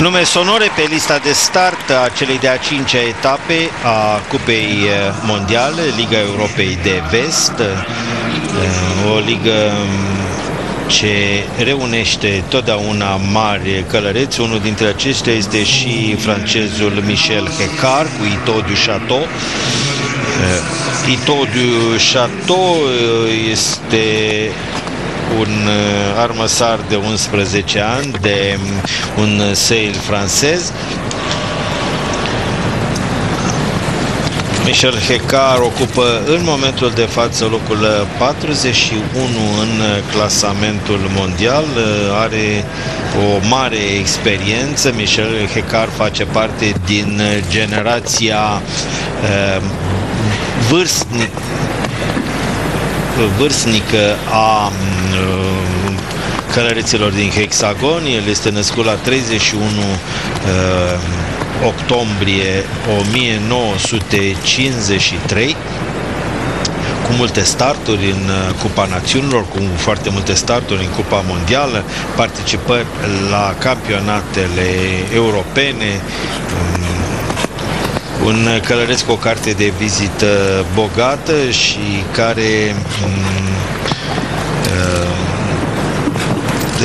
Nume sonore pe lista de start a celei de-a 5-a etape a Cupei Mondiale, Liga Europei de Vest, o ligă ce reunește totdeauna mari călăreți. Unul dintre aceștia este și francezul Michel Heccar cu Ito du Chateau. Ito du Chateau este un armăsar de 11 ani, de un sail francez. Michel Heccar ocupă în momentul de față locul 41 în clasamentul mondial, are o mare experiență. Michel Heccar face parte din generația vârstnică a călăreților din Hexagon. El este născut la 31 octombrie 1953, cu multe starturi în Cupa Națiunilor, cu foarte multe starturi în Cupa Mondială, participări la campionatele europene, un călăreț cu o carte de vizită bogată și care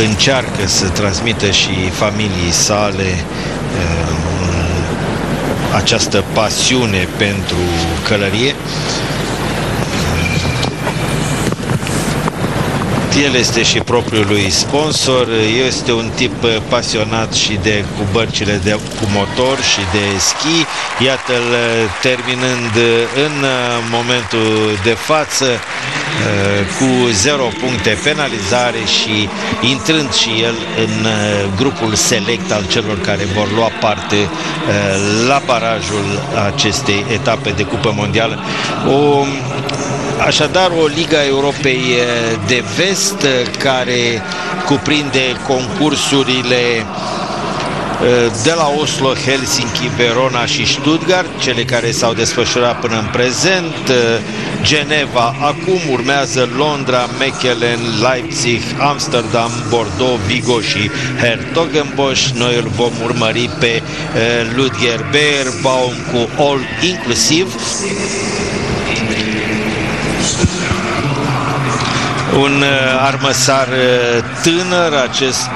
încearcă să transmită și familiei sale această pasiune pentru călărie. El este și propriul lui sponsor, este un tip pasionat și de cu bărcile cu motor și de schi. Iată-l terminând în momentul de față cu 0 puncte penalizare și intrând și el în grupul select al celor care vor lua parte la barajul acestei etape de Cupă Mondială. Așadar, o Liga Europei de Vest care cuprinde concursurile de la Oslo, Helsinki, Verona și Stuttgart, cele care s-au desfășurat până în prezent. Geneva, acum urmează Londra, Mechelen, Leipzig, Amsterdam, Bordeaux, Vigo și Hertogenbosch. Noi îl vom urmări pe Ludger Beerbaum cu All Inclusive. Un armăsar tânăr, acest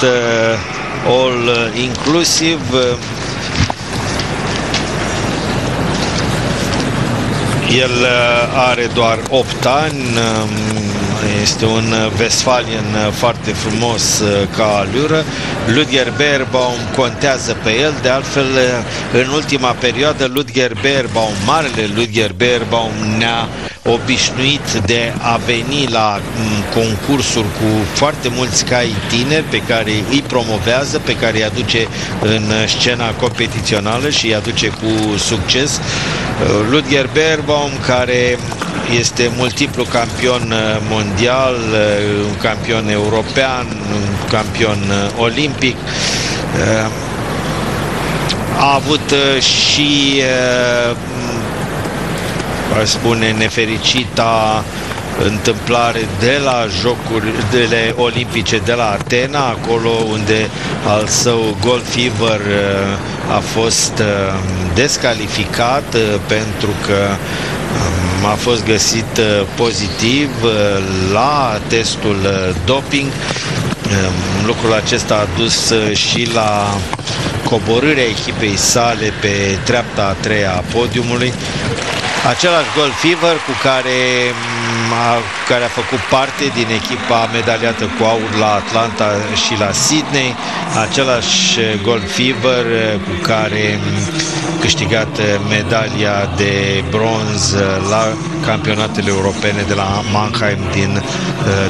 All Inclusive. El are doar 8 ani, este un Westfalen foarte frumos ca alură. Ludger Beerbaum contează pe el, de altfel în ultima perioadă Ludger Beerbaum, marele Ludger Beerbaum, ne-a obișnuit de a veni la concursuri cu foarte mulți cai tineri pe care îi promovează, pe care îi aduce în scena competițională și îi aduce cu succes. Ludger Beerbaum, care este multiplu campion mondial, un campion european, un campion olimpic, a avut și, aș spune, nefericita întâmplare de la Jocurile Olimpice de la Atena, acolo unde al său Gold Fever a fost descalificat pentru că a fost găsit pozitiv la testul doping. Lucrul acesta a dus și la coborârea echipei sale pe treapta a treia a podiumului. Același Gold Fever cu care a făcut parte din echipa medaliată cu aur la Atlanta și la Sydney, același Gold Fever cu care a câștigat medalia de bronz la campionatele europene de la Mannheim din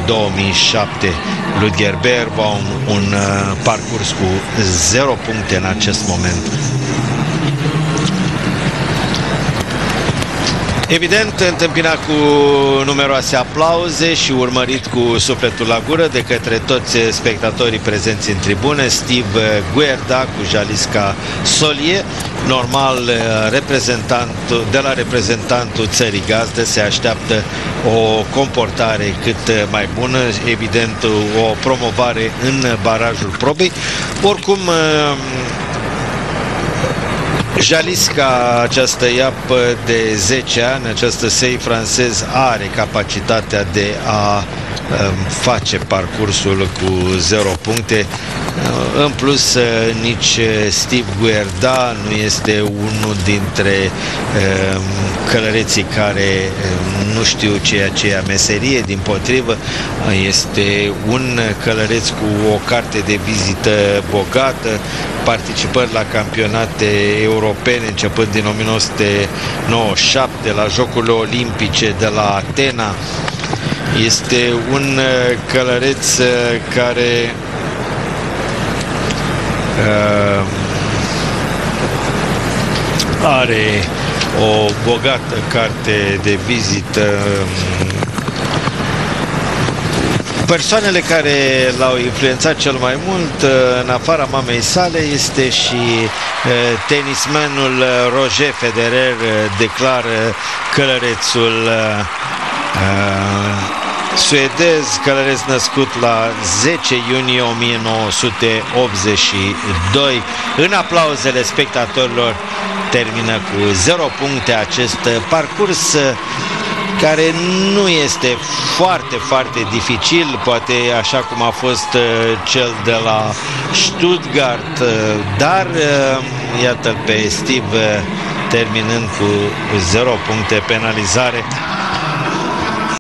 2007. Ludger Beerbaum, un parcurs cu 0 puncte în acest moment. Evident, întâmpinat cu numeroase aplauze și urmărit cu sufletul la gură de către toți spectatorii prezenți în tribune, Steve Guerda cu Jalisca Solie. Normal, de la reprezentantul țării gazdă se așteaptă o comportare cât mai bună, evident o promovare în barajul probei. Oricum, Jalisca, această iapă de 10 ani, această sei francez, are capacitatea de a face parcursul cu 0 puncte. În plus, nici Steve Guerda nu este unul dintre călăreții care nu știu ceea ce e meserie, dimpotrivă, este un călăreț cu o carte de vizită bogată, participări la campionate europene începând din 1997, la Jocurile Olimpice de la Atena. Este un călăreț care are o bogată carte de vizită. Persoanele care l-au influențat cel mai mult, în afara mamei sale, este și tenismenul Roger Federer, declară călărețul suedez, călăreț născut la 10 iunie 1982. În aplauzele spectatorilor termină cu 0 puncte acest parcurs care nu este foarte dificil, poate așa cum a fost cel de la Stuttgart, dar iată pe Steve terminând cu 0 puncte, penalizare.